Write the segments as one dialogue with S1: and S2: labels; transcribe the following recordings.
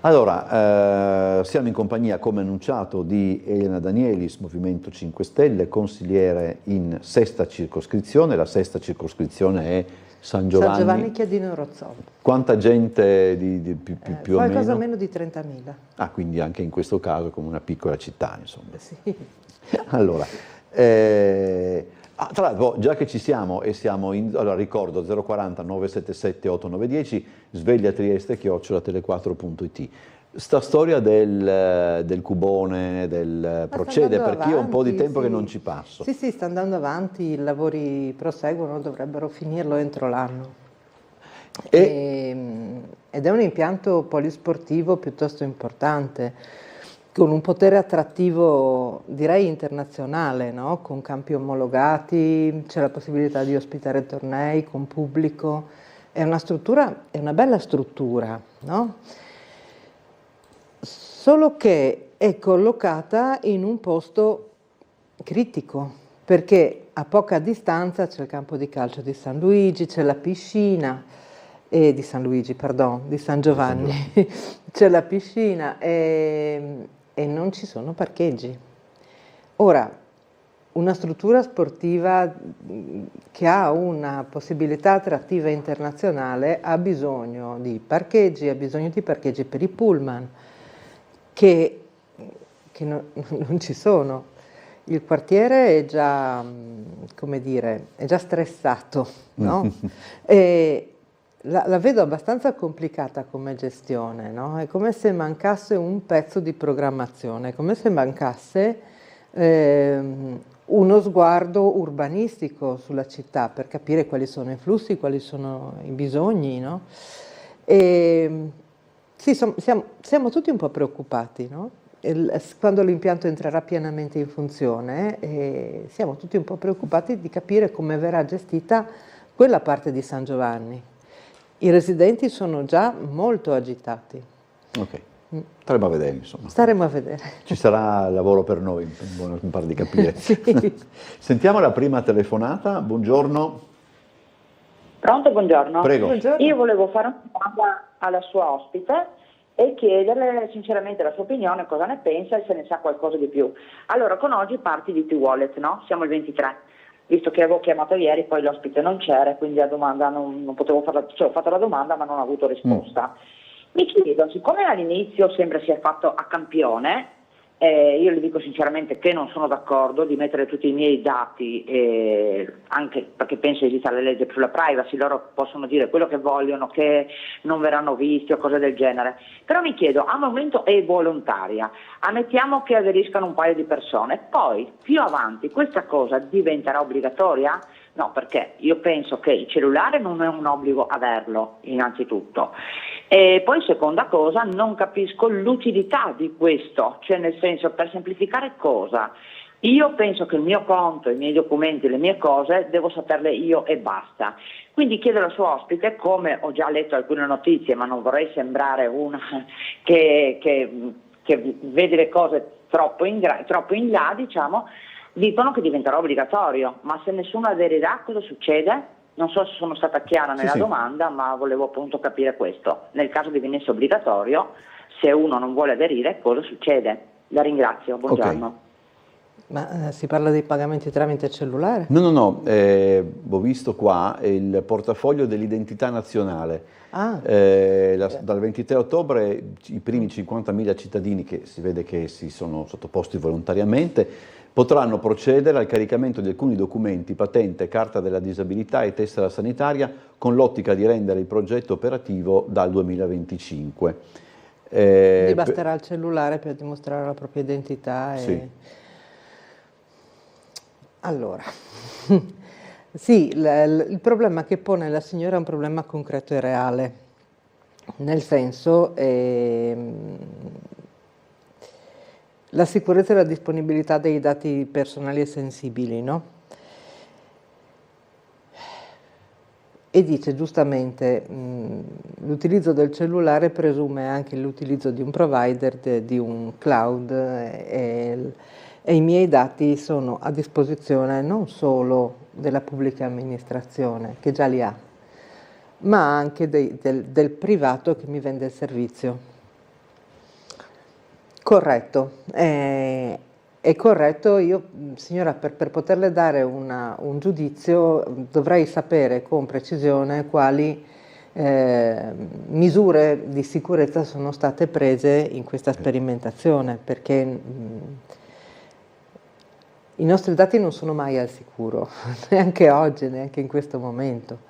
S1: Allora, siamo in compagnia, come annunciato, di Elena Danielis, Movimento 5 Stelle, consigliere in sesta circoscrizione. La sesta circoscrizione è San
S2: San Giovanni
S1: Giovanni.
S2: Chiadino Rozzolo.
S1: Quanta gente più o
S2: Qualcosa
S1: meno?
S2: meno di 30.000.
S1: Ah, quindi anche in questo caso come una piccola città, insomma.
S2: Sì.
S1: Allora, tra l'altro, già che ci siamo e siamo in... Allora, ricordo 040 977 8910, sveglia Trieste, @tele4.it. Sta storia del cubone, procede, perché io ho un po' di tempo che non ci passo.
S2: Sì, sta andando avanti, i lavori proseguono, dovrebbero finirlo entro l'anno. Ed è un impianto polisportivo piuttosto importante, con un potere attrattivo direi internazionale, no? Con campi omologati, c'è la possibilità di ospitare tornei con pubblico, è una bella struttura, no? Solo che è collocata in un posto critico, perché a poca distanza c'è il campo di calcio di San Luigi, c'è la piscina, di San Luigi, pardon, di San Giovanni, c'è la piscina e non ci sono parcheggi. Ora, una struttura sportiva che ha una possibilità attrattiva internazionale ha bisogno di parcheggi per i pullman, che non ci sono. Il quartiere è già, come dire, è già stressato, no? E la vedo abbastanza complicata come gestione, no? È come se mancasse un pezzo di programmazione, è come se mancasse uno sguardo urbanistico sulla città per capire quali sono i flussi, quali sono i bisogni, no? Sì, siamo tutti un po' preoccupati, no? Quando l'impianto entrerà pienamente in funzione, siamo tutti un po' preoccupati di capire come verrà gestita quella parte di San Giovanni. I residenti sono già molto agitati.
S1: Ok, staremo a vedere, insomma.
S2: Staremo a vedere.
S1: Ci sarà lavoro per noi, mi pare di capire. Sì. Sentiamo la prima telefonata, buongiorno.
S3: Pronto, buongiorno.
S1: Prego.
S2: Buongiorno.
S3: Io volevo fare una domanda alla sua ospite e chiederle sinceramente la sua opinione, cosa ne pensa e se ne sa qualcosa di più. Allora, con oggi parti di T-Wallet, no? Siamo il 23. Visto che avevo chiamato ieri, poi l'ospite non c'era, quindi la domanda non potevo farla, cioè ho fatto la domanda ma non ho avuto risposta. Mi chiedo, siccome all'inizio sembra sia fatto a campione, io le dico sinceramente che non sono d'accordo di mettere tutti i miei dati, anche perché penso esista la legge sulla privacy, loro possono dire quello che vogliono, che non verranno visti o cose del genere, però mi chiedo, al momento è volontaria, ammettiamo che aderiscano un paio di persone, poi più avanti questa cosa diventerà obbligatoria? No, perché io penso che il cellulare non è un obbligo averlo, innanzitutto. E poi seconda cosa, non capisco l'utilità di questo, cioè nel senso, per semplificare cosa? Io penso che il mio conto, i miei documenti, le mie cose, devo saperle io e basta. Quindi chiedo alla sua ospite, come ho già letto alcune notizie, ma non vorrei sembrare una che vede le cose troppo in là, diciamo, dicono che diventerà obbligatorio, ma se nessuno aderirà cosa succede? Non so se sono stata chiara nella domanda, ma volevo appunto capire questo. Nel caso divenisse obbligatorio, se uno non vuole aderire, cosa succede? La ringrazio, buongiorno.
S1: Okay.
S2: Ma si parla dei pagamenti tramite cellulare?
S1: No, ho visto qua il portafoglio dell'identità nazionale. Dal 23 ottobre i primi 50.000 cittadini, che si vede che si sono sottoposti volontariamente, potranno procedere al caricamento di alcuni documenti, patente, carta della disabilità e tessera sanitaria, con l'ottica di rendere il progetto operativo dal 2025.
S2: Quindi basterà il cellulare per dimostrare la propria identità.
S1: Sì.
S2: Allora, sì, il problema che pone la signora è un problema concreto e reale, nel senso la sicurezza e la disponibilità dei dati personali e sensibili, no? E dice giustamente l'utilizzo del cellulare presume anche l'utilizzo di un provider, di un cloud e i miei dati sono a disposizione non solo della pubblica amministrazione, che già li ha, ma anche del privato che mi vende il servizio. Corretto, è corretto. Io, signora, per poterle dare un giudizio dovrei sapere con precisione quali misure di sicurezza sono state prese in questa sperimentazione, perché i nostri dati non sono mai al sicuro, neanche oggi, neanche in questo momento,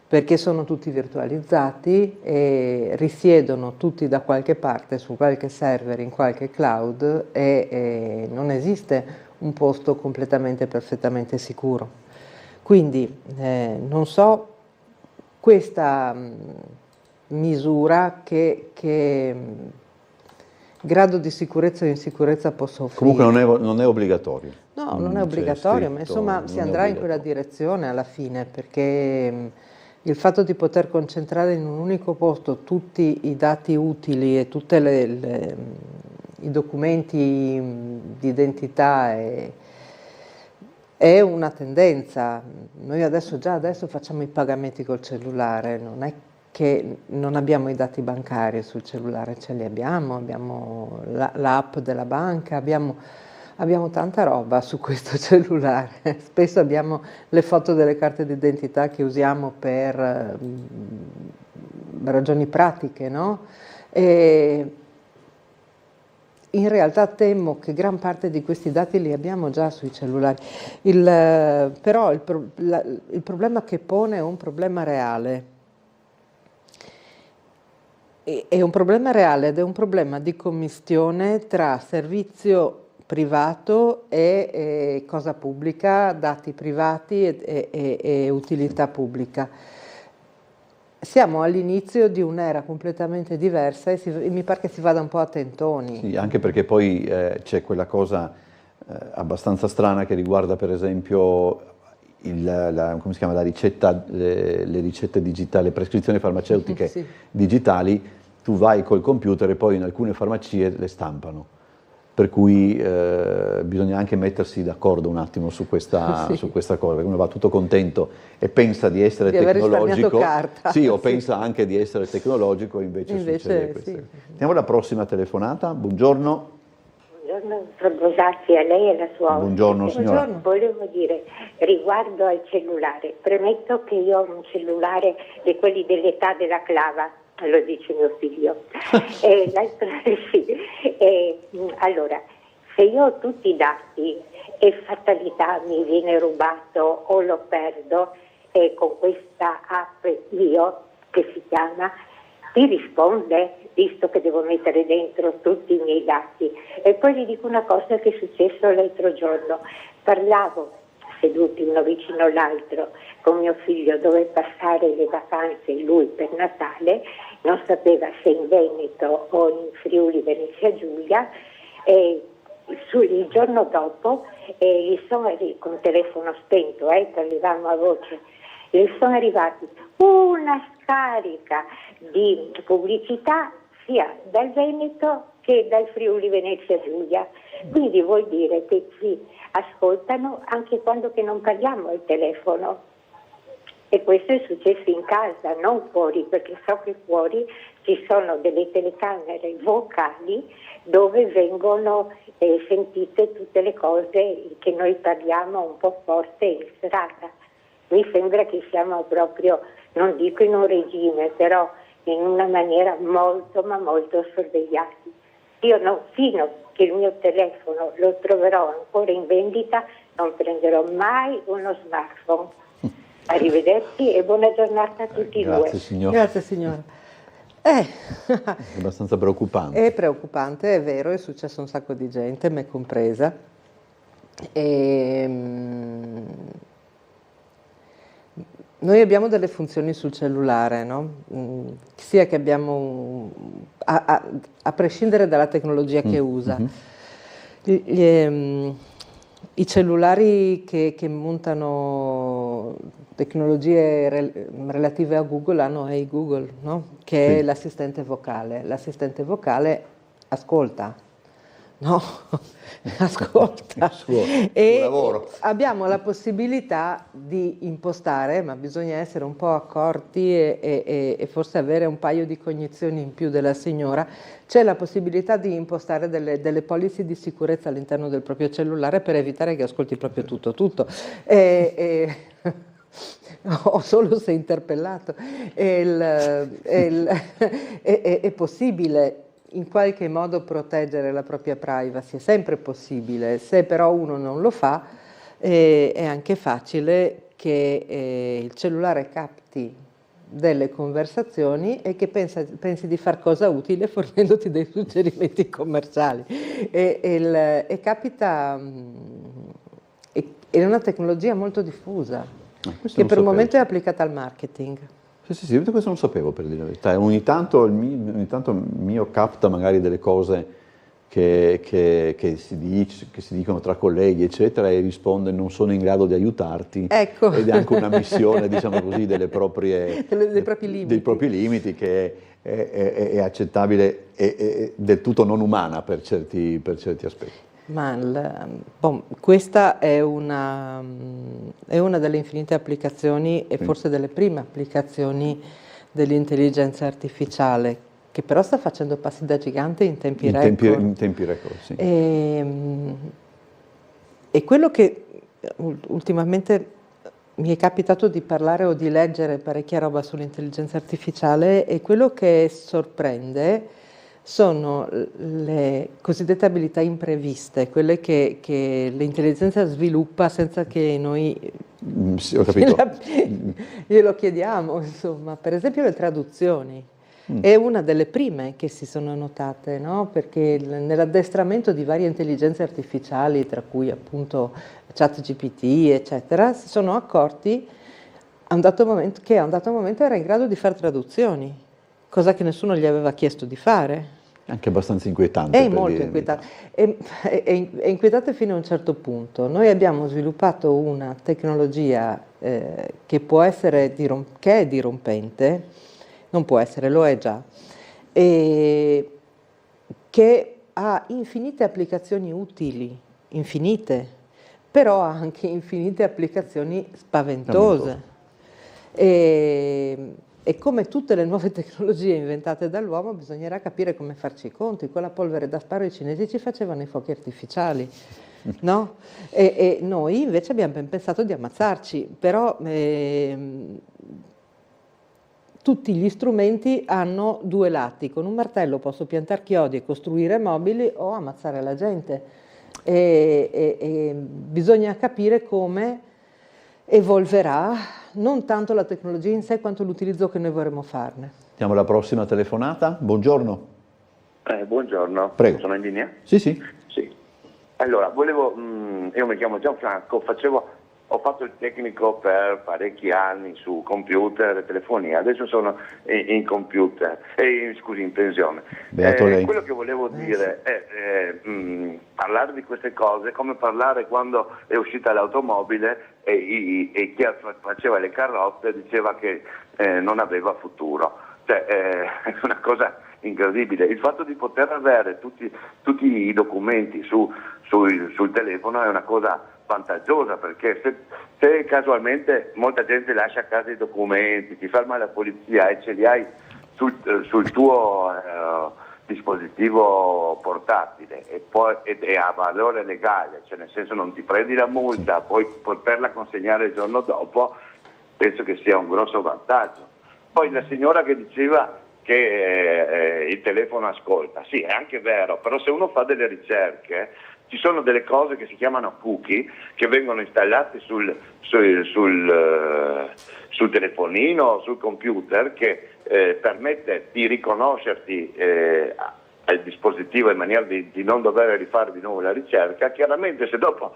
S2: perché sono tutti virtualizzati e risiedono tutti da qualche parte su qualche server in qualche cloud e non esiste un posto completamente perfettamente sicuro. Quindi non so questa misura che grado di sicurezza o insicurezza possa offrire.
S1: Comunque non è obbligatorio.
S2: No, non è obbligatorio, ma insomma si andrà in quella direzione alla fine, perché il fatto di poter concentrare in un unico posto tutti i dati utili e tutti i documenti di identità è una tendenza. Noi già adesso facciamo i pagamenti col cellulare, non è che non abbiamo i dati bancari sul cellulare, ce li abbiamo l'app della banca, abbiamo tanta roba su questo cellulare. Spesso abbiamo le foto delle carte d'identità che usiamo per ragioni pratiche, no? E in realtà temo che gran parte di questi dati li abbiamo già sui cellulari. Però il problema che pone è un problema reale. È un problema reale ed è un problema di commistione tra servizio privato e cosa pubblica, dati privati e utilità pubblica. Siamo all'inizio di un'era completamente diversa e mi pare che si vada un po' a tentoni.
S1: Sì, anche perché poi c'è quella cosa abbastanza strana che riguarda per esempio come si chiama, la ricetta, le ricette digitali, le prescrizioni farmaceutiche
S2: sì.
S1: digitali. Tu vai col computer e poi in alcune farmacie le stampano. Per cui bisogna anche mettersi d'accordo un attimo su questa,
S2: sì.
S1: su questa cosa, perché uno va tutto contento e pensa di essere tecnologico,
S2: carta.
S1: sì, o pensa anche di essere tecnologico, invece succede questo.
S2: Sì.
S1: Andiamo alla prossima telefonata. Buongiorno.
S4: Buongiorno, dottor Bosacchi, a lei e la sua ospite.
S1: Buongiorno signora.
S2: Buongiorno.
S4: Volevo dire, riguardo al cellulare, premetto che io ho un cellulare di quelli dell'età della clava, lo dice mio figlio. Allora, se io ho tutti i dati e fatalità mi viene rubato o lo perdo, con questa app io, che si chiama, ti risponde, visto che devo mettere dentro tutti i miei dati. E poi gli dico una cosa che è successo l'altro giorno. Parlavo seduti uno vicino all'altro con mio figlio dove passare le vacanze lui per Natale, non sapeva se in Veneto o in Friuli Venezia Giulia, e il giorno dopo gli sono con telefono spento, parlavamo a voce, gli sono arrivati una scarica di pubblicità sia dal Veneto che dal Friuli Venezia Giulia. Quindi vuol dire che ci ascoltano anche quando che non parliamo al telefono. E questo è successo in casa, non fuori, perché so che fuori ci sono delle telecamere vocali dove vengono sentite tutte le cose che noi parliamo un po' forte in strada. Mi sembra che siamo proprio, non dico in un regime, però in una maniera molto ma molto sorvegliati. Io fino che il mio telefono lo troverò ancora in vendita, non prenderò mai uno smartphone. Arrivederci e buona giornata a tutti
S1: Grazie,
S4: due.
S1: Signora.
S2: Grazie signora.
S1: È abbastanza preoccupante.
S2: È preoccupante, è vero, è successo un sacco di gente, me compresa. Noi abbiamo delle funzioni sul cellulare, no? Sia che abbiamo, a prescindere dalla tecnologia che usa, i cellulari che montano tecnologie relative a Google hanno Hey Google, no? Che è l'assistente vocale. L'assistente vocale ascolta, No, ascolta,
S1: suo lavoro.
S2: abbiamo la possibilità di impostare, ma bisogna essere un po' accorti e forse avere un paio di cognizioni in più della signora. C'è la possibilità di impostare delle policy di sicurezza all'interno del proprio cellulare per evitare che ascolti proprio tutto. O solo se interpellato. È possibile in qualche modo proteggere la propria privacy, è sempre possibile. Se però uno non lo fa, è anche facile che il cellulare capti delle conversazioni e che pensi di far cosa utile fornendoti dei suggerimenti commerciali. E capita, è una tecnologia molto diffusa, che per il momento è applicata al marketing.
S1: Sì, questo non sapevo, per dire la verità. Ogni tanto il mio capta magari delle cose che si dicono tra colleghi, eccetera, e risponde: non sono in grado di aiutarti.
S2: Ecco.
S1: Ed è anche una missione, diciamo così, dei propri limiti, che è accettabile e del tutto non umana per certi aspetti.
S2: Ma questa è una delle infinite applicazioni e forse delle prime applicazioni dell'intelligenza artificiale, che però sta facendo passi da gigante in tempi record.
S1: In tempi record, sì.
S2: E quello che ultimamente mi è capitato di parlare o di leggere parecchia roba sull'intelligenza artificiale, e quello che sorprende sono le cosiddette abilità impreviste, quelle che l'intelligenza sviluppa senza che noi
S1: Sì, ho capito.
S2: glielo chiediamo, insomma. Per esempio le traduzioni. È una delle prime che si sono notate, no? Perché nell'addestramento di varie intelligenze artificiali, tra cui appunto ChatGPT, eccetera, si sono accorti che a un dato momento era in grado di fare traduzioni, cosa che nessuno gli aveva chiesto di fare.
S1: Anche abbastanza inquietante.
S2: È molto inquietante. È inquietante fino a un certo punto. Noi abbiamo sviluppato una tecnologia che può essere che è dirompente, non può essere, lo è già, e che ha infinite applicazioni utili, infinite, però ha anche infinite applicazioni spaventose. E come tutte le nuove tecnologie inventate dall'uomo, bisognerà capire come farci i conti. Con la polvere da sparo i cinesi ci facevano i fuochi artificiali, no? E noi invece abbiamo ben pensato di ammazzarci, però tutti gli strumenti hanno due lati. Con un martello posso piantare chiodi e costruire mobili o ammazzare la gente. E bisogna capire come evolverà non tanto la tecnologia in sé quanto l'utilizzo che noi vorremmo farne.
S1: Diamo la prossima telefonata. Buongiorno.
S5: Buongiorno.
S1: Prego.
S5: Sono in linea?
S1: Sì.
S5: Sì. Allora, io mi chiamo Gianfranco, ho fatto il tecnico per parecchi anni su computer e telefonia, adesso sono in pensione.
S1: Beato lei.
S5: Quello che volevo dire è parlare di queste cose come parlare quando è uscita l'automobile e chi faceva le carrozze diceva che non aveva futuro. Cioè, è una cosa incredibile. Il fatto di poter avere tutti i documenti sul telefono è una cosa vantaggiosa, perché se casualmente molta gente lascia a casa i documenti, ti ferma la polizia e ce li hai sul tuo dispositivo portatile e ha valore legale, cioè nel senso non ti prendi la multa, puoi poterla consegnare il giorno dopo, penso che sia un grosso vantaggio. Poi la signora che diceva che il telefono ascolta, sì, è anche vero, però se uno fa delle ricerche ci sono delle cose che si chiamano cookie che vengono installate sul telefonino, sul computer, che permette di riconoscerti al dispositivo in maniera di non dover rifare di nuovo la ricerca. Chiaramente se dopo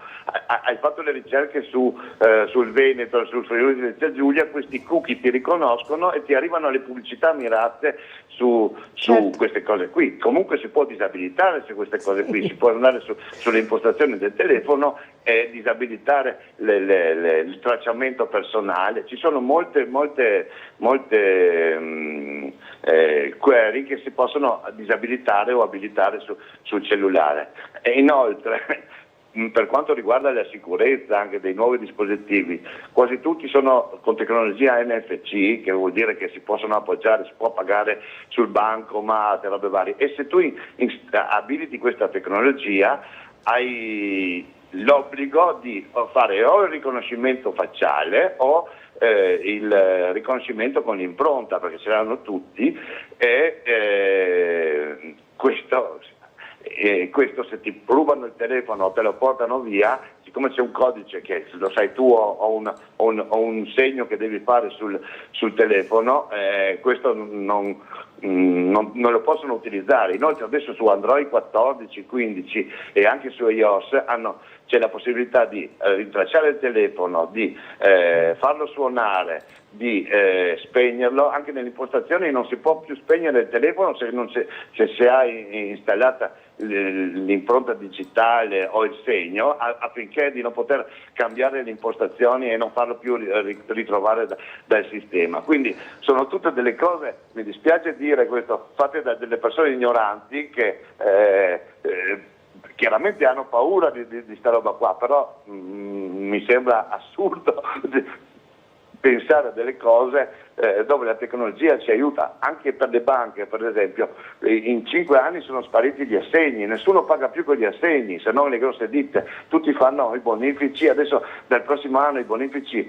S5: hai fatto le ricerche sul Veneto, sul Friuli Venezia Giulia, questi cookie ti riconoscono e ti arrivano le pubblicità mirate su queste cose qui. Comunque si può disabilitare su queste cose qui, si può andare sulle impostazioni del telefono e disabilitare il tracciamento personale. Ci sono molte query che si possono disabilitare o abilitare sul cellulare. E inoltre, per quanto riguarda la sicurezza anche dei nuovi dispositivi, quasi tutti sono con tecnologia NFC, che vuol dire che si possono appoggiare, si può pagare sul bancomat, robe varie, e se tu abiliti questa tecnologia hai l'obbligo di fare o il riconoscimento facciale o il riconoscimento con l'impronta, perché ce l'hanno tutti, e questo se ti rubano il telefono o te lo portano via, siccome c'è un codice che lo sai tu o un segno che devi fare sul telefono, questo non lo possono utilizzare. Inoltre adesso su Android 14, 15 e anche su iOS c'è la possibilità di rintracciare il telefono, di farlo suonare, di spegnerlo. Anche nelle impostazioni non si può più spegnere il telefono se hai installata l'impronta digitale o il segno, affinché di non poter cambiare le impostazioni e non farlo più ritrovare dal sistema. Quindi sono tutte delle cose, mi dispiace dire questo, fatte da delle persone ignoranti che chiaramente hanno paura di sta roba qua, però mi sembra assurdo pensare a delle cose dove la tecnologia ci aiuta. Anche per le banche, per esempio, in 5 anni sono spariti gli assegni, nessuno paga più con gli assegni, se non le grosse ditte, tutti fanno i bonifici. Adesso dal prossimo anno i bonifici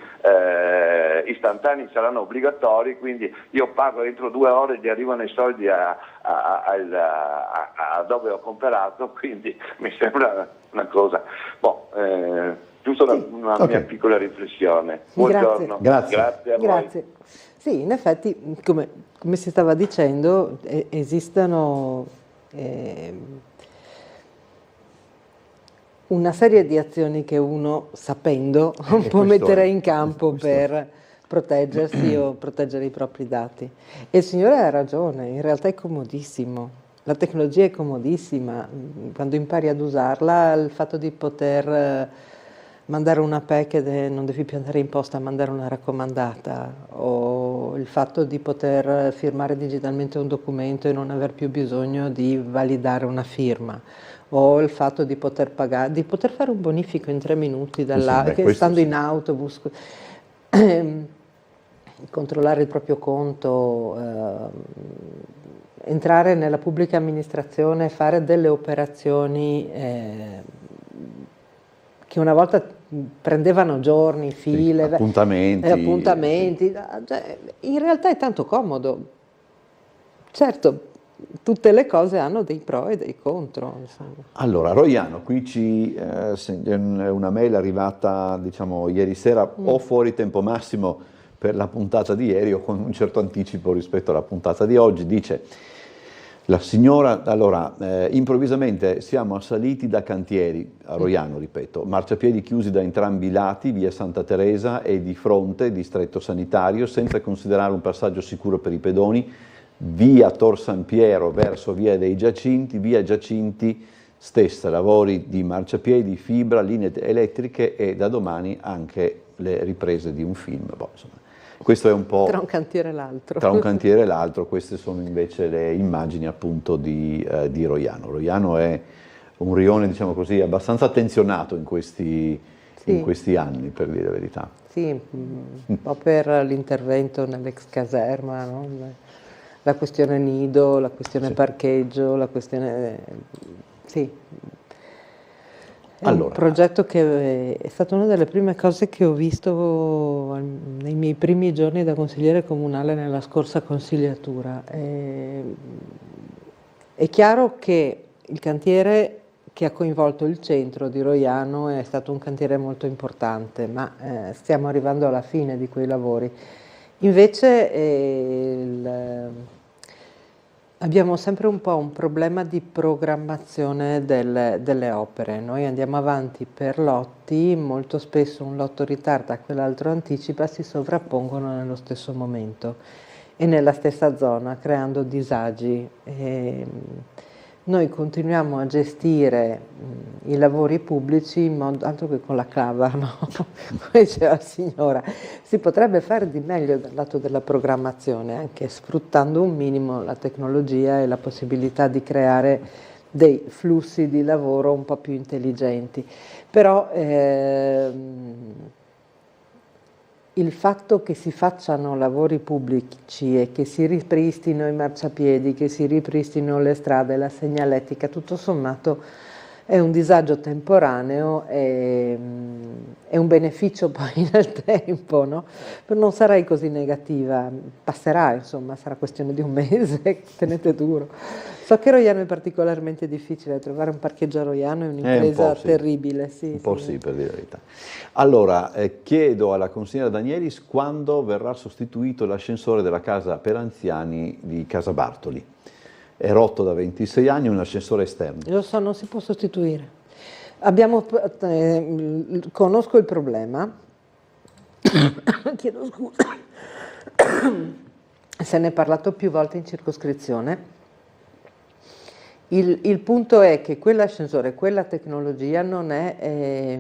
S5: istantanei saranno obbligatori, quindi io pago entro 2 ore, gli arrivano i soldi a dove ho comprato, quindi mi sembra una cosa giusto una mia piccola riflessione. Buongiorno.
S1: Grazie
S5: a voi.
S2: Grazie. Sì, in effetti, come si stava dicendo, esistono una serie di azioni che uno, sapendo, può mettere in campo per proteggersi o proteggere i propri dati. E il Signore ha ragione, in realtà è comodissimo. La tecnologia è comodissima, quando impari ad usarla, il fatto di poter mandare una PEC e non devi più andare in posta a mandare una raccomandata, o il fatto di poter firmare digitalmente un documento e non aver più bisogno di validare una firma, o il fatto di poter pagare, di poter fare un bonifico in 3 minuti stando in autobus, controllare il proprio conto, entrare nella pubblica amministrazione, fare delle operazioni che una volta prendevano giorni, file, appuntamenti. Cioè, in realtà è tanto comodo. Certo, tutte le cose hanno dei pro e dei contro. Insomma.
S1: Allora, Roiano, qui è una mail arrivata, diciamo, ieri sera, o fuori tempo massimo per la puntata di ieri o con un certo anticipo rispetto alla puntata di oggi. Dice: la signora, allora, improvvisamente siamo assaliti da cantieri, a Roiano ripeto, marciapiedi chiusi da entrambi i lati, via Santa Teresa e di fronte, distretto sanitario, senza considerare un passaggio sicuro per i pedoni, via Tor San Piero verso via dei Giacinti, via Giacinti stessa, lavori di marciapiedi, fibra, linee elettriche e da domani anche le riprese di un film. Insomma. Questo è un po'
S2: tra un cantiere e l'altro.
S1: Tra un cantiere e l'altro, queste sono invece le immagini appunto di Roiano. Roiano è un rione, diciamo così, abbastanza attenzionato in questi anni, per dire la verità.
S2: Sì, un po' per l'intervento nell'ex caserma, no? La questione nido, la questione parcheggio, la questione... Sì. È un progetto che è stata una delle prime cose che ho visto nei miei primi giorni da consigliere comunale nella scorsa consigliatura. È chiaro che il cantiere che ha coinvolto il centro di Roiano è stato un cantiere molto importante, ma stiamo arrivando alla fine di quei lavori. Invece abbiamo sempre un po' un problema di programmazione delle opere. Noi andiamo avanti per lotti, molto spesso un lotto ritarda, quell'altro anticipa, si sovrappongono nello stesso momento e nella stessa zona, creando disagi. noi continuiamo a gestire i lavori pubblici in modo altro che con la clava, no? Come diceva la signora, si potrebbe fare di meglio dal lato della programmazione, anche sfruttando un minimo la tecnologia e la possibilità di creare dei flussi di lavoro un po' più intelligenti. Però il fatto che si facciano lavori pubblici e che si ripristino i marciapiedi, che si ripristino le strade, la segnaletica, tutto sommato è un disagio temporaneo e è un beneficio poi nel tempo, no? Non sarei così negativa, passerà, insomma, sarà questione di un mese, tenete duro. So che Roiano è particolarmente difficile, trovare un parcheggio a Roiano è un'impresa terribile. Sì,
S1: un po' sì, per dire la verità. Allora, chiedo alla consigliera Danielis quando verrà sostituito l'ascensore della casa per anziani di Casa Bartoli. È rotto da 26 anni, un ascensore esterno.
S2: Lo so, non si può sostituire. Conosco il problema, chiedo scusa, se ne è parlato più volte in circoscrizione. Il punto è che quell'ascensore, quella tecnologia non è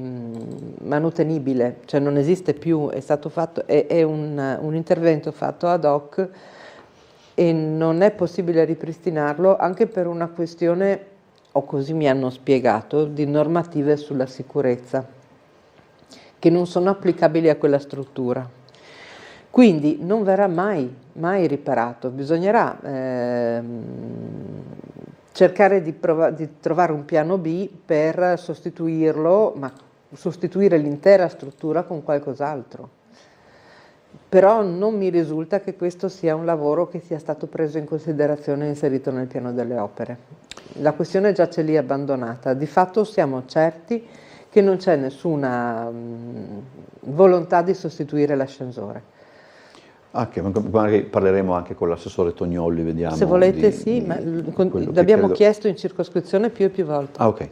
S2: manutenibile, cioè non esiste più, è stato fatto, è un intervento fatto ad hoc e non è possibile ripristinarlo anche per una questione, o così mi hanno spiegato, di normative sulla sicurezza, che non sono applicabili a quella struttura. Quindi non verrà mai riparato, bisognerà cercare di trovare un piano B per sostituirlo, ma sostituire l'intera struttura con qualcos'altro. Però non mi risulta che questo sia un lavoro che sia stato preso in considerazione e inserito nel piano delle opere. La questione giace lì abbandonata. Di fatto siamo certi che non c'è nessuna volontà di sostituire l'ascensore.
S1: Magari parleremo anche con l'assessore Tognolli, vediamo.
S2: Se volete ma l'abbiamo chiesto in circoscrizione più e più volte.
S1: Ok.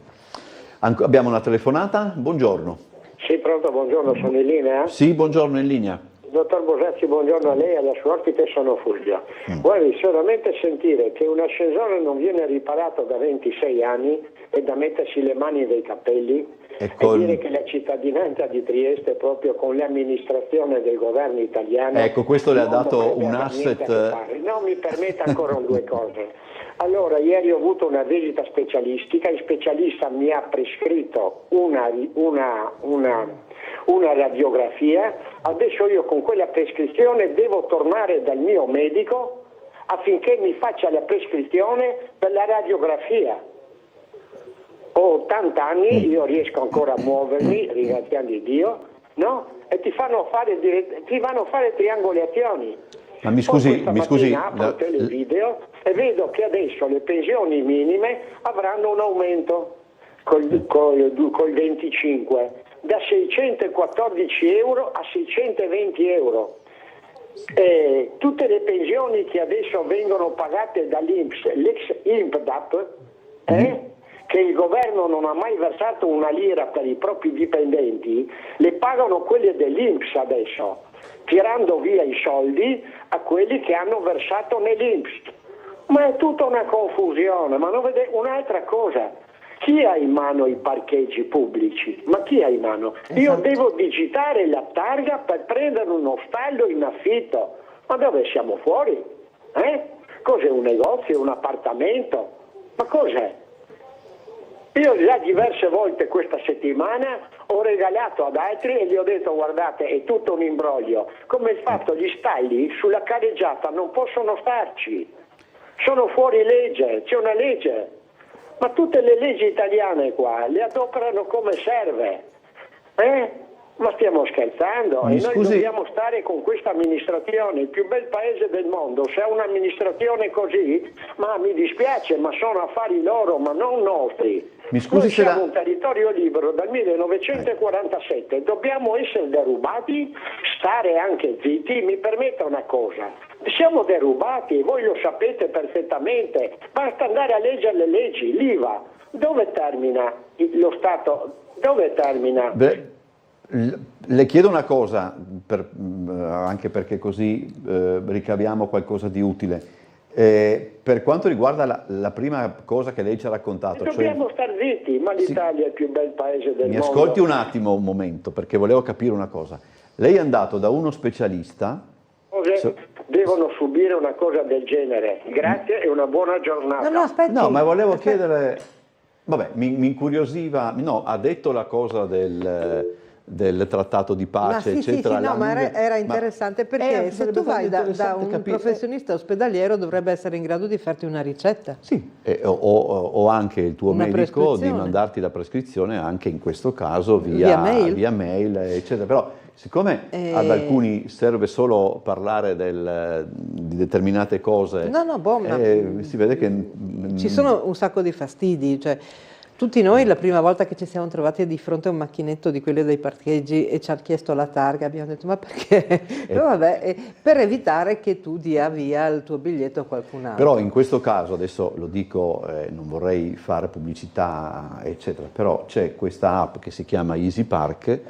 S1: Abbiamo una telefonata? Buongiorno.
S6: Sì, pronto, buongiorno, sono in linea?
S1: Sì, buongiorno, in linea.
S6: Dottor Bosacci, buongiorno a lei e alla sua ospite, sono Fulvio. Guardi, solamente sentire che un ascensore non viene riparato da 26 anni è da mettersi le mani nei capelli e dire che la cittadinanza di Trieste, proprio con l'amministrazione del governo italiano...
S1: Ecco, questo le ha dato un asset...
S6: No, mi permetta ancora due cose. Allora, ieri ho avuto una visita specialistica, il specialista mi ha prescritto una radiografia, adesso io con quella prescrizione devo tornare dal mio medico affinché mi faccia la prescrizione per la radiografia. Ho 80 anni, io riesco ancora a muovermi, ringraziando Dio, no? E ti vanno a fare triangolazioni.
S1: Ma mi scusi,
S6: apro televideo e vedo che adesso le pensioni minime avranno un aumento col 25, da 614 euro a 620 euro. Tutte le pensioni che adesso vengono pagate dall'INPS, l'ex INPDAP, che il governo non ha mai versato una lira per i propri dipendenti, le pagano quelle dell'INPS adesso, tirando via i soldi a quelli che hanno versato nell'INPS. Ma è tutta una confusione, ma non vede un'altra cosa. Chi ha in mano i parcheggi pubblici? Ma chi ha in mano? Io devo digitare la targa per prendere uno stallo in affitto. Ma dove siamo fuori? Cos'è un negozio, un appartamento? Ma cos'è? Io già diverse volte questa settimana ho regalato ad altri e gli ho detto guardate è tutto un imbroglio, come il fatto gli stalli sulla carreggiata non possono starci, sono fuori legge, c'è una legge, ma tutte le leggi italiane qua le adoperano come serve, Ma stiamo scherzando? E noi dobbiamo stare con questa amministrazione, il più bel paese del mondo. Se ha un'amministrazione così, ma mi dispiace, ma sono affari loro, ma non nostri. Noi siamo un territorio libero dal 1947, dobbiamo essere derubati, stare anche zitti. Mi permetta una cosa, siamo derubati, voi lo sapete perfettamente, basta andare a leggere le leggi, l'IVA, dove termina lo Stato, dove termina?
S1: Le chiedo una cosa, anche perché così ricaviamo qualcosa di utile. Per quanto riguarda la prima cosa che lei ci ha raccontato,
S6: dobbiamo star zitti, ma l'Italia è il più bel paese del mondo.
S1: Mi ascolti un attimo, un momento, perché volevo capire una cosa. Lei è andato da uno specialista.
S6: Devono subire una cosa del genere. Grazie e una buona giornata.
S2: No, aspetti.
S1: No, ma volevo chiedere. Vabbè, mi incuriosiva. No, ha detto la cosa del trattato di pace, eccetera.
S2: Sì, no, ma era interessante perché se tu vai da un professionista ospedaliero dovrebbe essere in grado di farti una ricetta.
S1: Sì, o anche il tuo medico di mandarti la prescrizione anche in questo caso via mail, eccetera. Però siccome ad alcuni serve solo parlare di determinate cose, si vede che
S2: ci sono un sacco di fastidi, cioè tutti noi la prima volta che ci siamo trovati di fronte a un macchinetto di quelli dei parcheggi e ci ha chiesto la targa, abbiamo detto ma perché? Vabbè, per evitare che tu dia via il tuo biglietto a qualcun altro.
S1: Però in questo caso, adesso lo dico, non vorrei fare pubblicità eccetera, però c'è questa app che si chiama Easy Park,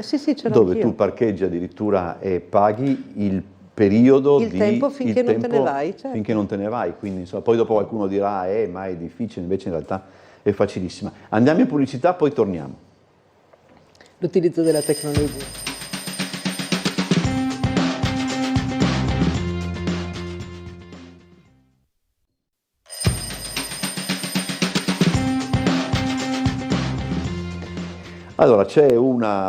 S1: dove tu parcheggi addirittura e paghi il periodo
S2: tempo finché non te ne vai, certo.
S1: Finché non te ne vai, quindi insomma, poi dopo qualcuno dirà ma è difficile, invece in realtà è facilissima. Andiamo in pubblicità, poi torniamo.
S2: L'utilizzo della tecnologia.
S1: Allora, c'è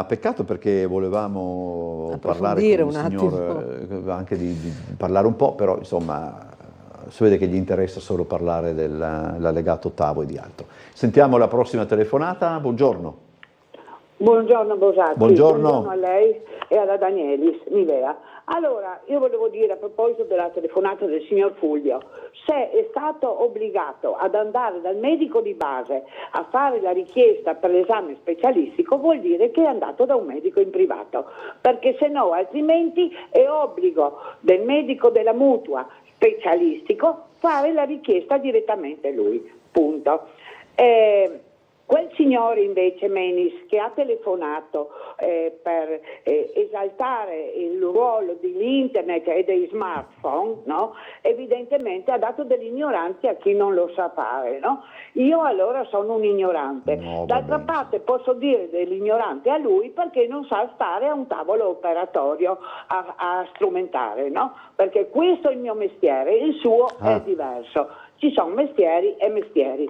S1: peccato perché volevamo parlare con il signor, anche di parlare un po', però insomma si vede che gli interessa solo parlare dell'allegato ottavo e di altro. Sentiamo la prossima telefonata. Buongiorno.
S7: Buongiorno Bosatti.
S1: Buongiorno
S7: A lei e alla Danielis, Nivea. Allora, io volevo dire a proposito della telefonata del signor Fulvio, se è stato obbligato ad andare dal medico di base a fare la richiesta per l'esame specialistico, vuol dire che è andato da un medico in privato, perché se no altrimenti è obbligo del medico della mutua specialistico fare la richiesta direttamente lui, punto. Quel signore invece, Menis, che ha telefonato per esaltare il ruolo dell'internet e dei smartphone, no? Evidentemente ha dato dell'ignoranza a chi non lo sa fare, no? Io allora sono un ignorante. D'altra parte posso dire dell'ignorante a lui perché non sa stare a un tavolo operatorio a strumentare, no? Perché questo è il mio mestiere, il suo è diverso. Ci sono mestieri e mestieri.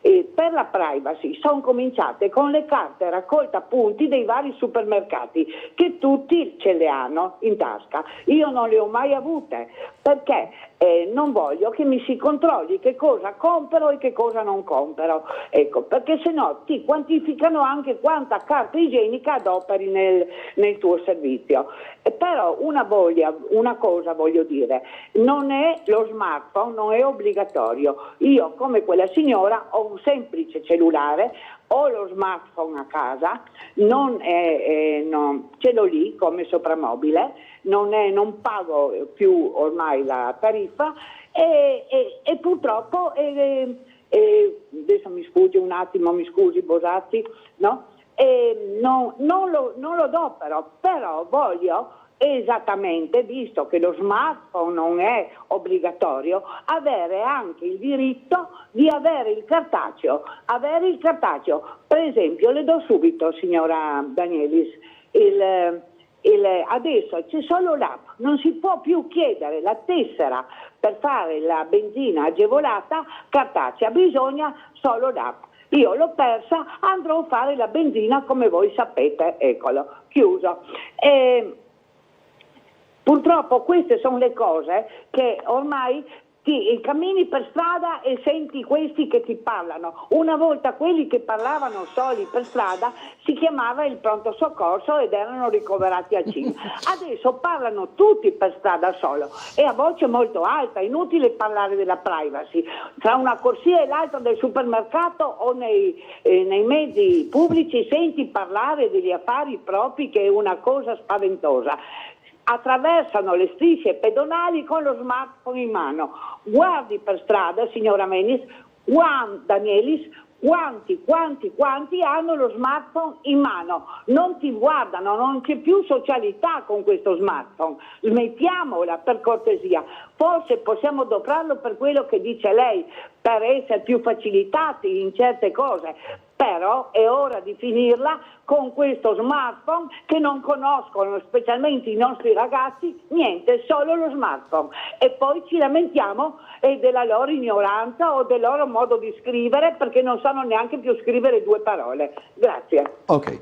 S7: Per la privacy sono cominciate con le carte raccolta appunti dei vari supermercati che tutti ce le hanno in tasca. Io non le ho mai avute perché non voglio che mi si controlli che cosa compro e che cosa non compro, ecco, perché sennò ti quantificano anche quanta carta igienica adoperi nel tuo servizio. Però una cosa voglio dire, non è lo smartphone, non è obbligatorio. Io come quella signora ho un semplice cellulare, ho lo smartphone a casa, ce l'ho lì come soprammobile, non pago più ormai la tariffa e purtroppo adesso mi sfugge un attimo, mi scusi Bosatti, no? Non lo do però voglio esattamente, visto che lo smartphone non è obbligatorio, avere anche il diritto di avere il cartaceo. Per esempio, le do subito, signora Danielis, adesso c'è solo l'app, non si può più chiedere la tessera per fare la benzina agevolata cartacea, bisogna solo l'app. Io l'ho persa, andrò a fare la benzina come voi sapete, eccolo, chiuso. Purtroppo queste sono le cose che ormai cammini per strada e senti questi che ti parlano. Una volta quelli che parlavano soli per strada si chiamava il pronto soccorso ed erano ricoverati al CIN. Adesso parlano tutti per strada solo e a voce molto alta, inutile parlare della privacy. Tra una corsia e l'altra del supermercato o nei mezzi pubblici senti parlare degli affari propri, che è una cosa spaventosa. Attraversano le strisce pedonali con lo smartphone in mano. Guardi per strada, signora Menis, Danielis, Quanti hanno lo smartphone in mano? Non ti guardano, non c'è più socialità con questo smartphone. Mettiamola per cortesia. Forse possiamo adoprarlo per quello che dice lei, per essere più facilitati in certe cose, però è ora di finirla con questo smartphone che non conoscono, specialmente i nostri ragazzi, niente, solo lo smartphone. E poi ci lamentiamo della loro ignoranza o del loro modo di scrivere, perché non sanno neanche più scrivere 2 parole. Grazie.
S1: Ok,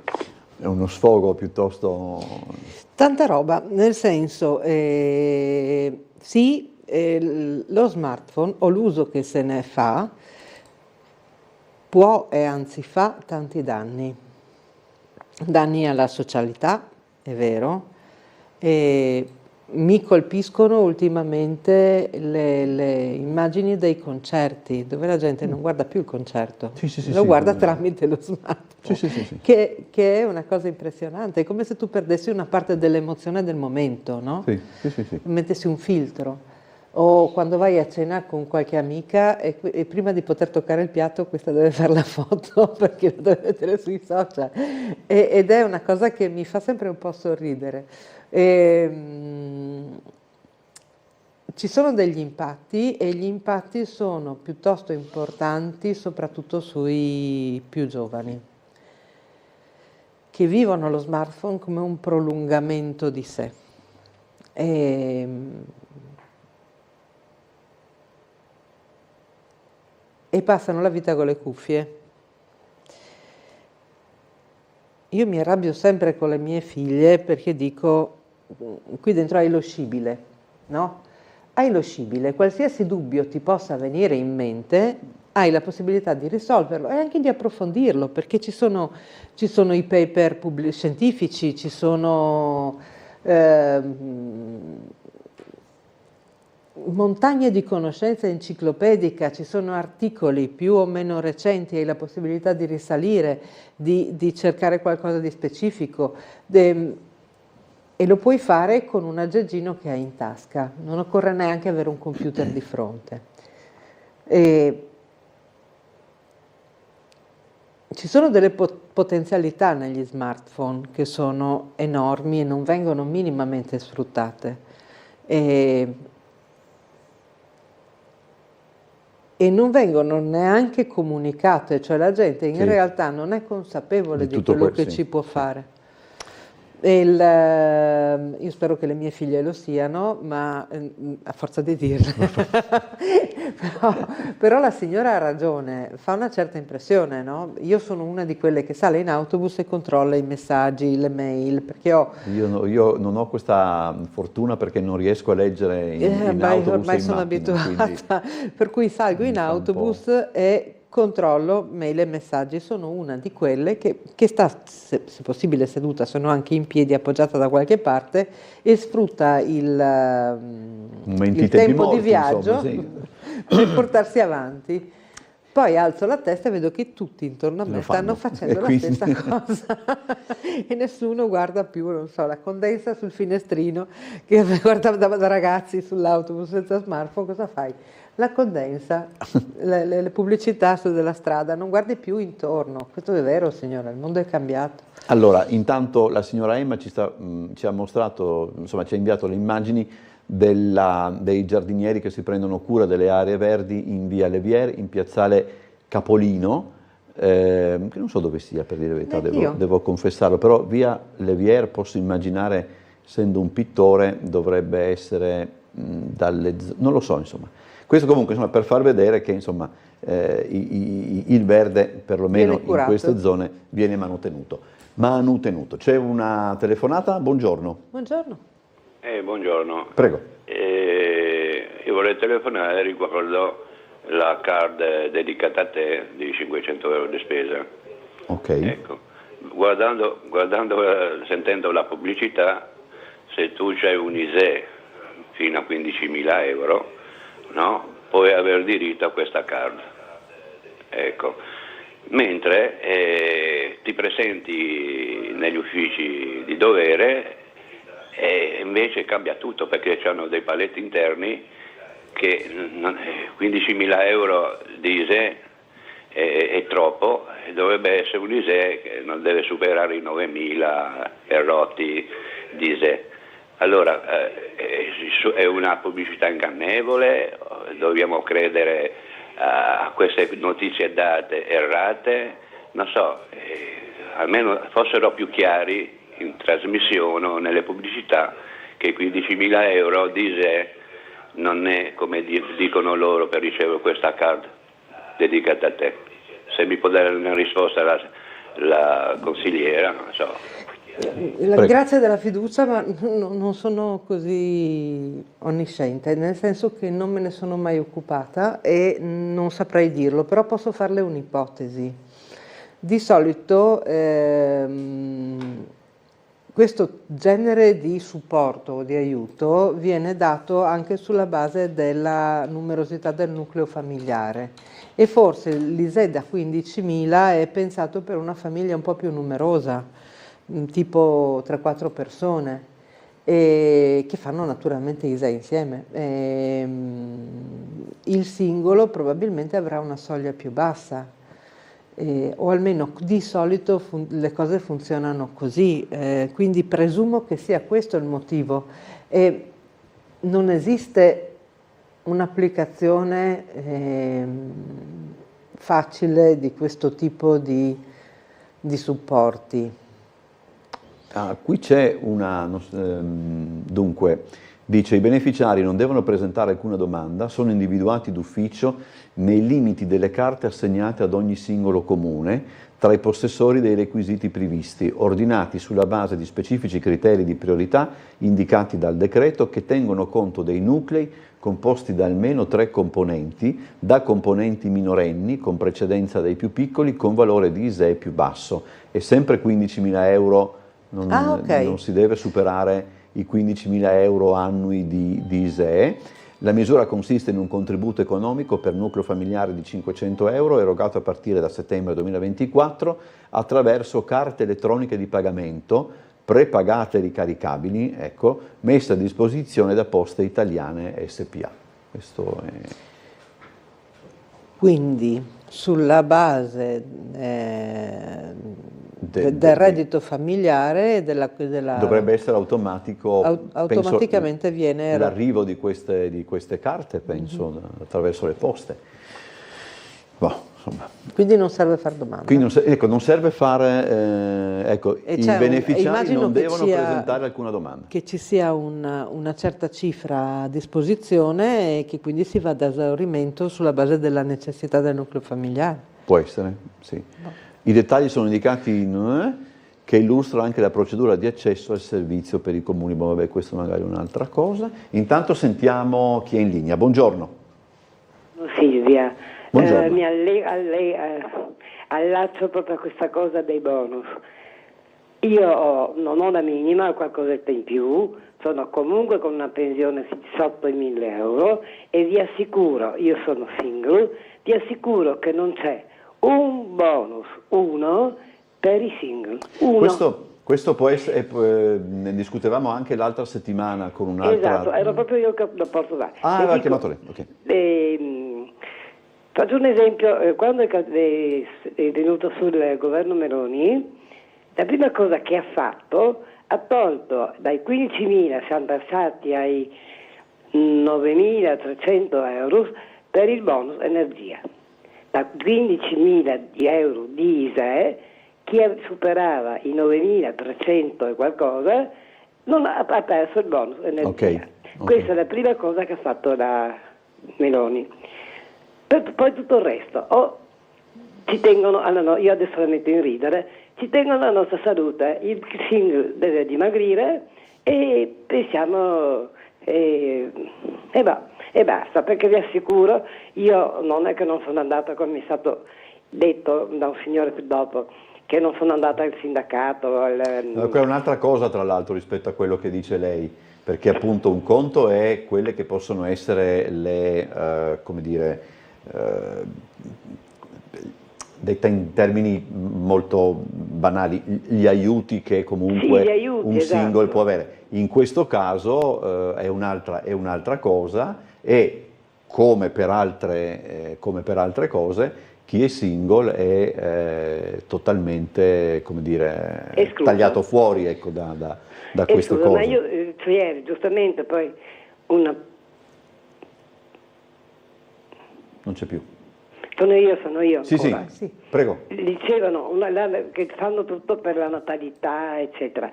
S1: è uno sfogo piuttosto...
S2: Tanta roba, nel senso, sì, lo smartphone o l'uso che se ne fa può e anzi fa tanti danni. Danni alla socialità, è vero, e mi colpiscono ultimamente le immagini dei concerti, dove la gente non guarda più il concerto, lo guarda tramite lo smartphone, che è una cosa impressionante, è come se tu perdessi una parte dell'emozione del momento, no? Mettessi un filtro. O quando vai a cena con qualche amica e prima di poter toccare il piatto questa deve fare la foto perché lo deve mettere sui social, ed è una cosa che mi fa sempre un po' sorridere. Ci sono degli impatti e gli impatti sono piuttosto importanti soprattutto sui più giovani, che vivono lo smartphone come un prolungamento di sé. E passano la vita con le cuffie. Io mi arrabbio sempre con le mie figlie perché dico, qui dentro hai lo scibile, no? Hai lo scibile, qualsiasi dubbio ti possa venire in mente, hai la possibilità di risolverlo e anche di approfondirlo, perché ci sono i paper scientifici, ci sono montagne di conoscenza enciclopedica, ci sono articoli più o meno recenti, hai la possibilità di risalire, di cercare qualcosa di specifico e lo puoi fare con un aggeggino che hai in tasca, non occorre neanche avere un computer di fronte. Ci sono delle potenzialità negli smartphone che sono enormi e non vengono minimamente sfruttate. E non vengono neanche comunicate, cioè la gente in realtà non è consapevole di quello che ci può fare. Io spero che le mie figlie lo siano, ma a forza di dirlo. però la signora ha ragione, fa una certa impressione, no? Io sono una di quelle che sale in autobus e controlla i messaggi, le mail, perché
S1: Io non ho questa fortuna perché non riesco a leggere in autobus.
S2: Ormai sono abituata, per cui salgo in autobus e controllo mail e messaggi. Sono una di quelle che sta, se possibile, seduta, sono anche in piedi appoggiata da qualche parte e sfrutta il tempo di viaggio per portarsi avanti. Poi alzo la testa e vedo che tutti intorno a me stanno facendo la stessa cosa e nessuno guarda più, non so, la condensa sul finestrino che guardava da ragazzi sull'autobus senza smartphone. Cosa fai? La condensa, le pubblicità della strada, non guardi più intorno. Questo è vero, signora, il mondo è cambiato.
S1: Allora, intanto la signora Emma ci ha mostrato, insomma, ci ha inviato le immagini dei giardinieri che si prendono cura delle aree verdi in via Levier, in piazzale Capolino, che non so dove sia, per dire la verità, devo confessarlo, però via Levier, posso immaginare, essendo un pittore, dovrebbe essere non lo so, insomma. Questo comunque, insomma, per far vedere che, insomma, il verde, perlomeno in queste zone, viene manutenuto. C'è una telefonata? Buongiorno.
S2: Buongiorno.
S8: Buongiorno.
S1: Prego.
S8: Io vorrei telefonare riguardo la card dedicata a te di 500 euro di spesa.
S1: Ok.
S8: Ecco, sentendo la pubblicità, se tu c'hai un ISEE fino a 15.000 euro, no, puoi aver diritto a questa card. Ecco. Mentre ti presenti negli uffici di dovere e invece cambia tutto, perché hanno dei paletti interni che 15.000 euro di ISEE è troppo, dovrebbe essere un ISEE che non deve superare i 9.000 erroti di ISEE. Allora, è una pubblicità ingannevole, dobbiamo credere a queste notizie date errate, non so, almeno fossero più chiari in trasmissione o nelle pubblicità che 15.000 euro di ISEE non è come dicono loro per ricevere questa card dedicata a te. Se mi può dare una risposta la consigliera, non so.
S2: Grazie della fiducia, ma non sono così onnisciente, nel senso che non me ne sono mai occupata e non saprei dirlo, però posso farle un'ipotesi. Di solito questo genere di supporto o di aiuto viene dato anche sulla base della numerosità del nucleo familiare e forse l'ISEE da 15.000 è pensato per una famiglia un po' più numerosa, tipo 3-4 persone, che fanno naturalmente ISEE insieme. Il singolo probabilmente avrà una soglia più bassa. O almeno di solito le cose funzionano così, quindi presumo che sia questo il motivo. Non esiste un'applicazione facile di questo tipo di supporti.
S1: Qui c'è dunque, dice i beneficiari non devono presentare alcuna domanda, sono individuati d'ufficio nei limiti delle carte assegnate ad ogni singolo comune tra i possessori dei requisiti previsti, ordinati sulla base di specifici criteri di priorità indicati dal decreto che tengono conto dei nuclei composti da almeno 3 componenti, da componenti minorenni con precedenza dei più piccoli con valore di ISEE più basso e sempre 15.000 euro, non si deve superare i 15.000 euro annui di ISEE. La misura consiste in un contributo economico per nucleo familiare di 500 euro erogato a partire da settembre 2024 attraverso carte elettroniche di pagamento prepagate e ricaricabili, messe a disposizione da Poste Italiane SpA. Questo è...
S2: Quindi sulla base del reddito familiare
S1: dovrebbe essere automatico,
S2: automaticamente viene
S1: l'arrivo di queste carte, penso, attraverso le poste.
S2: Quindi non serve fare domande.
S1: Quindi non serve fare, i beneficiari non devono presentare alcuna domanda.
S2: Che ci sia una certa cifra a disposizione e che quindi si va ad esaurimento sulla base della necessità del nucleo familiare.
S1: Può essere, sì. I dettagli sono indicati che illustra anche la procedura di accesso al servizio per i comuni. Vabbè, questo magari è un'altra cosa. Intanto sentiamo chi è in linea. Buongiorno.
S9: Silvia.
S1: Buongiorno.
S9: Mi allaccio proprio a questa cosa dei bonus. Io non ho la minima, ho qualcosetta in più, sono comunque con una pensione sotto i 1.000 euro e vi assicuro, io sono single, vi assicuro che non c'è un bonus, uno, per i single. Uno.
S1: Questo può essere, ne discutevamo anche l'altra settimana con un'altra...
S9: Esatto, ero proprio io che lo porto là.
S1: Aveva chiamato lei, ok.
S9: Faccio un esempio, quando è venuto sul governo Meloni, la prima cosa che ha fatto, ha tolto dai 15.000, siamo passati ai 9.300 euro per il bonus energia. Da 15.000 euro di ISEE, chi superava i 9.300 e qualcosa, non ha perso il bonus energia.
S1: Okay.
S9: Questa è la prima cosa che ha fatto la Meloni. Poi tutto il resto, ci tengono, io adesso la metto in ridere, ci tengono alla nostra salute, il single deve dimagrire e pensiamo e basta, perché vi assicuro, io non è che non sono andata, come è stato detto da un signore più dopo, che non sono andata al sindacato.
S1: Quella è un'altra cosa tra l'altro rispetto a quello che dice lei, perché appunto un conto è quelle che possono essere le, detta in termini molto banali, gli aiuti che comunque un single può avere. In questo caso è un'altra cosa e come per altre cose chi è single è totalmente, come dire,
S9: Escluso.
S1: tagliato fuori, ecco, da queste
S9: Scusa,
S1: cose.
S9: ma io ieri giustamente poi una...
S1: Non c'è più.
S9: Sono io
S1: Sì,
S9: ancora.
S1: sì, prego.
S9: Dicevano che fanno tutto per la natalità, eccetera.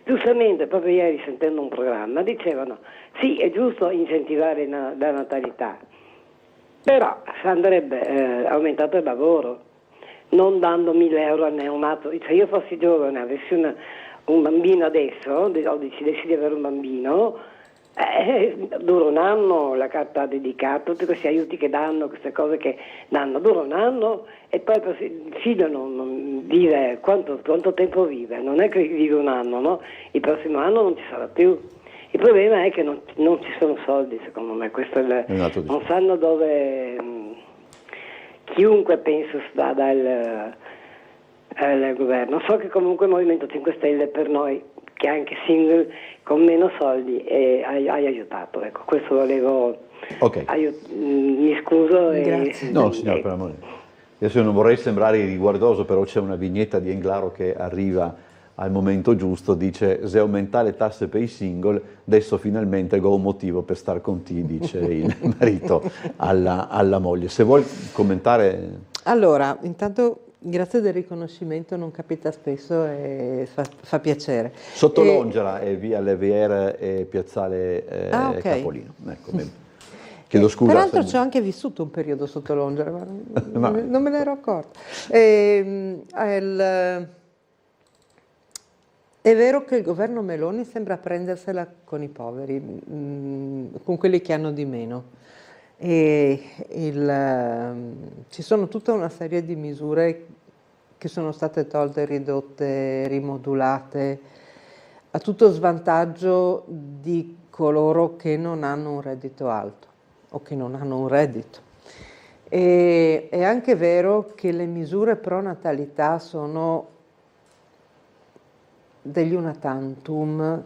S9: Giustamente, proprio ieri sentendo un programma, dicevano sì, è giusto incentivare la natalità, però andrebbe aumentato il lavoro, non dando 1.000 euro al neonato. Se io fossi giovane, avessi un bambino adesso, o decidessi di avere un bambino, dura un anno la carta dedicata, tutti questi aiuti che danno, queste cose che danno, dura un anno e poi il figlio non vive, quanto tempo vive? Non è che vive un anno, no? Il prossimo anno non ci sarà più. Il problema è che non ci sono soldi, secondo me, questo è non sanno dove chiunque penso vada il governo. So che comunque il Movimento 5 Stelle per noi, che anche single con meno soldi hai aiutato, ecco, questo volevo.
S1: Ok.
S9: Mi scuso.
S2: Grazie.
S1: No, signor, per amore. Adesso io non vorrei sembrare riguardoso, però c'è una vignetta di Englaro che arriva al momento giusto, dice: se aumentare le tasse per i single, adesso finalmente ho un motivo per star con te, dice il marito alla moglie. Se vuoi commentare.
S2: Allora, intanto grazie del riconoscimento, non capita spesso e fa piacere.
S1: Sotto Longera è via Leviere e piazzale
S2: okay.
S1: Capolino. Ecco, chiedo scusa.
S2: Peraltro ci ho anche vissuto un periodo sotto Longera, ma non me ne ero accorta. È vero che il governo Meloni sembra prendersela con i poveri, con quelli che hanno di meno. Ci sono tutta una serie di misure che sono state tolte, ridotte, rimodulate, a tutto svantaggio di coloro che non hanno un reddito alto o che non hanno un reddito. È anche vero che le misure pro natalità sono degli una tantum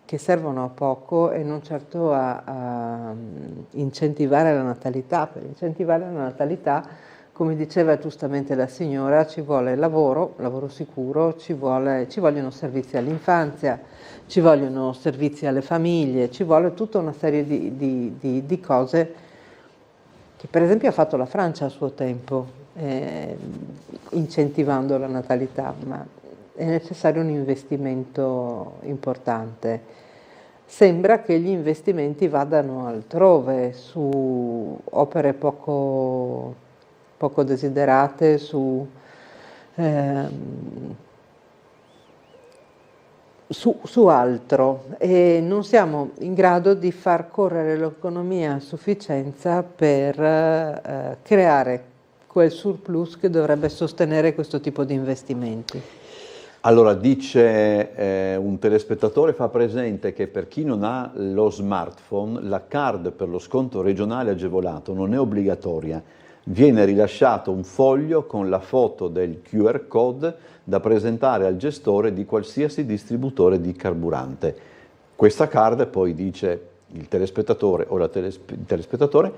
S2: che servono a poco e non certo a incentivare la natalità. Per incentivare la natalità, come diceva giustamente la signora, ci vuole lavoro sicuro, ci vogliono servizi all'infanzia, ci vogliono servizi alle famiglie, ci vuole tutta una serie di cose che per esempio ha fatto la Francia a suo tempo, incentivando la natalità, ma è necessario un investimento importante. Sembra che gli investimenti vadano altrove, su opere poco desiderate, su altro, e non siamo in grado di far correre l'economia a sufficienza per creare quel surplus che dovrebbe sostenere questo tipo di investimenti.
S1: Allora, dice un telespettatore, fa presente che per chi non ha lo smartphone la card per lo sconto regionale agevolato non è obbligatoria, viene rilasciato un foglio con la foto del QR code da presentare al gestore di qualsiasi distributore di carburante. Questa card, poi dice il telespettatore o il telespettatore,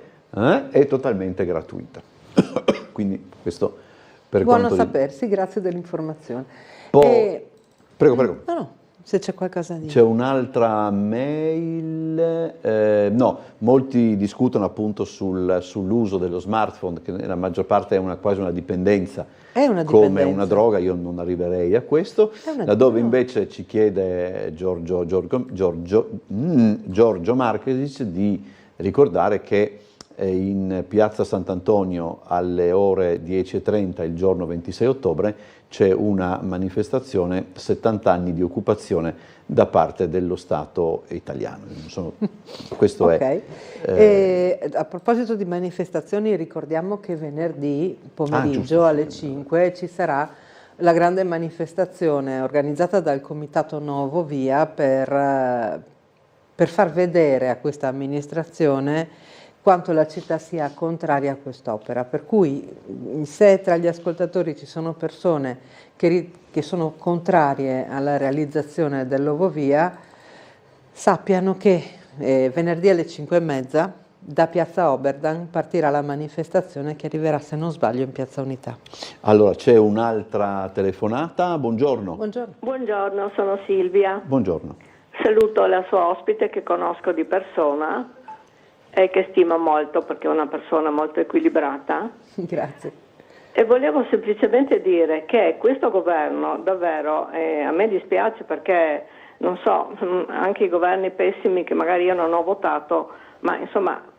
S1: è totalmente gratuita. Quindi questo per
S2: Buono
S1: quanto
S2: sapersi, grazie dell'informazione.
S1: Prego.
S2: No, se c'è qualcosa di...
S1: C'è un'altra mail, no, molti discutono appunto sull'uso dello smartphone, che nella maggior parte è quasi una dipendenza, come una droga, io non arriverei a questo, laddove invece ci chiede Giorgio Marchesis di ricordare che in piazza Sant'Antonio alle ore 10:30 il giorno 26 ottobre c'è una manifestazione 70 anni di occupazione da parte dello Stato italiano. Questo
S2: okay.
S1: è.
S2: A proposito di manifestazioni, ricordiamo che venerdì pomeriggio alle 5 ci sarà la grande manifestazione organizzata dal Comitato Novo Via per far vedere a questa amministrazione quanto la città sia contraria a quest'opera, per cui se tra gli ascoltatori ci sono persone che sono contrarie alla realizzazione dell'Ovovia, sappiano che venerdì alle 5:30 Da Piazza Oberdan partirà la manifestazione che arriverà, se non sbaglio, in Piazza Unità.
S1: Allora, c'è un'altra telefonata. Buongiorno.
S2: Buongiorno.
S10: Buongiorno, sono Silvia.
S1: Buongiorno.
S10: Saluto la sua ospite che conosco di persona e che stimo molto perché è una persona molto equilibrata.
S2: Grazie.
S10: E volevo semplicemente dire che questo governo davvero, a me dispiace perché, non so, anche i governi pessimi che magari io non ho votato, ma insomma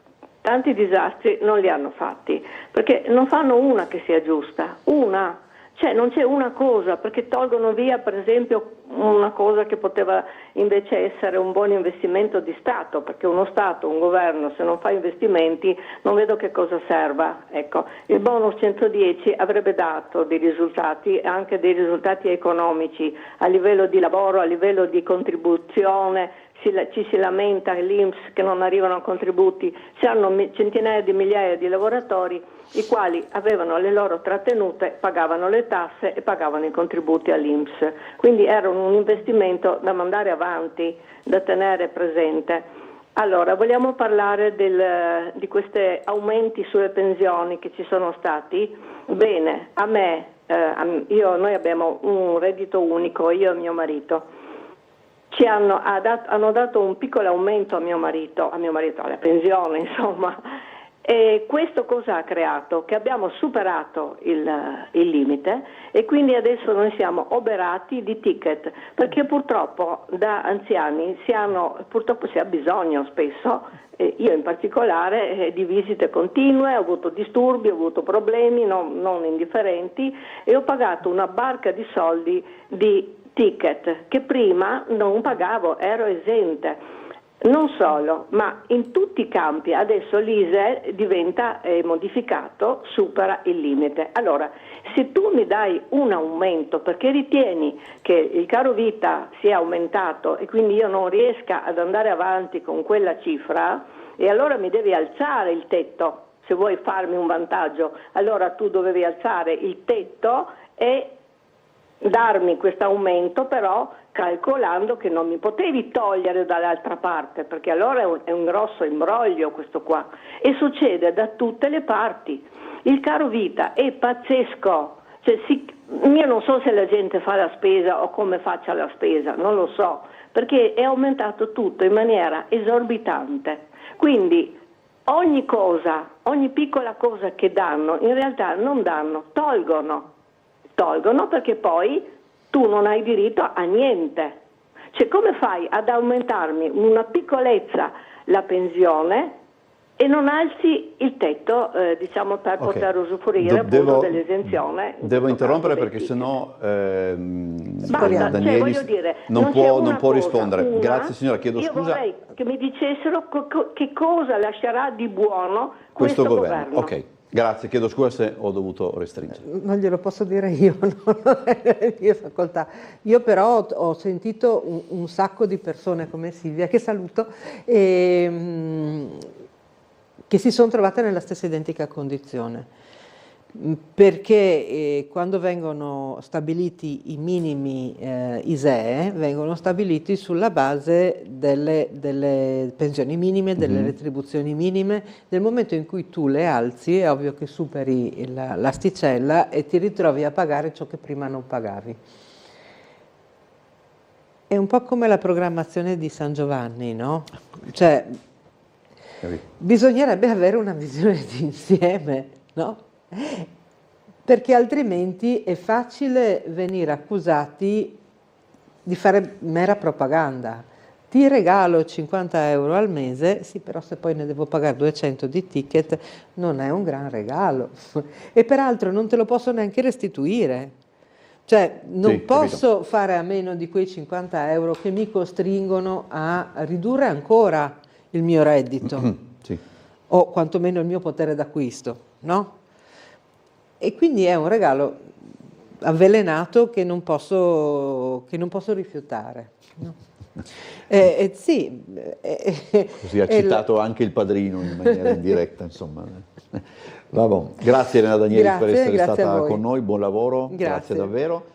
S10: tanti disastri non li hanno fatti, perché non fanno una che sia giusta, una. Cioè non c'è una cosa, perché tolgono via per esempio una cosa che poteva invece essere un buon investimento di Stato, perché uno Stato, un governo, se non fa investimenti non vedo che cosa serva. Ecco, il bonus 110 avrebbe dato dei risultati, anche dei risultati economici, a livello di lavoro, a livello di contribuzione. Ci si lamenta l'INPS che non arrivano contributi, c'erano centinaia di migliaia di lavoratori i quali avevano le loro trattenute, pagavano le tasse e pagavano i contributi all'INPS, quindi era un investimento da mandare avanti, da tenere presente. Allora, vogliamo parlare di questi aumenti sulle pensioni che ci sono stati? Bene, noi abbiamo un reddito unico, io e mio marito. Hanno dato un piccolo aumento a mio marito alla pensione, insomma, e questo cosa ha creato? Che abbiamo superato il limite e quindi adesso noi siamo oberati di ticket, perché purtroppo da anziani si ha bisogno spesso, io in particolare, di visite continue, ho avuto disturbi, ho avuto problemi non indifferenti e ho pagato una barca di soldi di ticket che prima non pagavo, ero esente. Non solo, ma in tutti i campi adesso l'ISEE diventa modificato, supera il limite. Allora, se tu mi dai un aumento perché ritieni che il caro vita sia aumentato e quindi io non riesca ad andare avanti con quella cifra, e allora mi devi alzare il tetto, se vuoi farmi un vantaggio, allora tu dovevi alzare il tetto e darmi questo aumento, però calcolando che non mi potevi togliere dall'altra parte, perché allora è un grosso imbroglio questo qua, e succede da tutte le parti. Il caro vita è pazzesco, cioè, io non so se la gente fa la spesa o come faccia la spesa, non lo so, perché è aumentato tutto in maniera esorbitante, quindi ogni piccola cosa che danno, in realtà non danno, tolgono perché poi tu non hai diritto a niente. Cioè, come fai ad aumentarmi una piccolezza la pensione e non alzi il tetto, per poter usufruire appunto dell'esenzione?
S1: Devo interrompere perché sennò
S10: voglio dire,
S1: non può rispondere. Grazie signora, chiedo scusa.
S10: Io vorrei che mi dicessero che cosa lascerà di buono questo governo.
S1: Ok. Grazie, chiedo scusa se ho dovuto restringere.
S2: Non glielo posso dire io, non è nelle mie facoltà. Io però ho sentito un sacco di persone come Silvia, che saluto, che si sono trovate nella stessa identica condizione. Perché quando vengono stabiliti i minimi ISEE, vengono stabiliti sulla base delle pensioni minime, delle retribuzioni minime. Nel momento in cui tu le alzi è ovvio che superi l'asticella e ti ritrovi a pagare ciò che prima non pagavi. È un po' come la programmazione di San Giovanni, no? Cioè, bisognerebbe avere una visione d'insieme, no? Perché altrimenti è facile venire accusati di fare mera propaganda. Ti regalo 50 euro al mese, sì, però se poi ne devo pagare 200 di ticket non è un gran regalo. E peraltro non te lo posso neanche restituire. Cioè non posso fare a meno di quei 50 euro che mi costringono a ridurre ancora il mio reddito o quantomeno il mio potere d'acquisto, no? E quindi è un regalo avvelenato che non posso rifiutare. No?
S1: Così ha citato anche il padrino in maniera indiretta, insomma. Vabbè. Grazie Elena Danieli per essere stata con noi, buon lavoro, grazie davvero.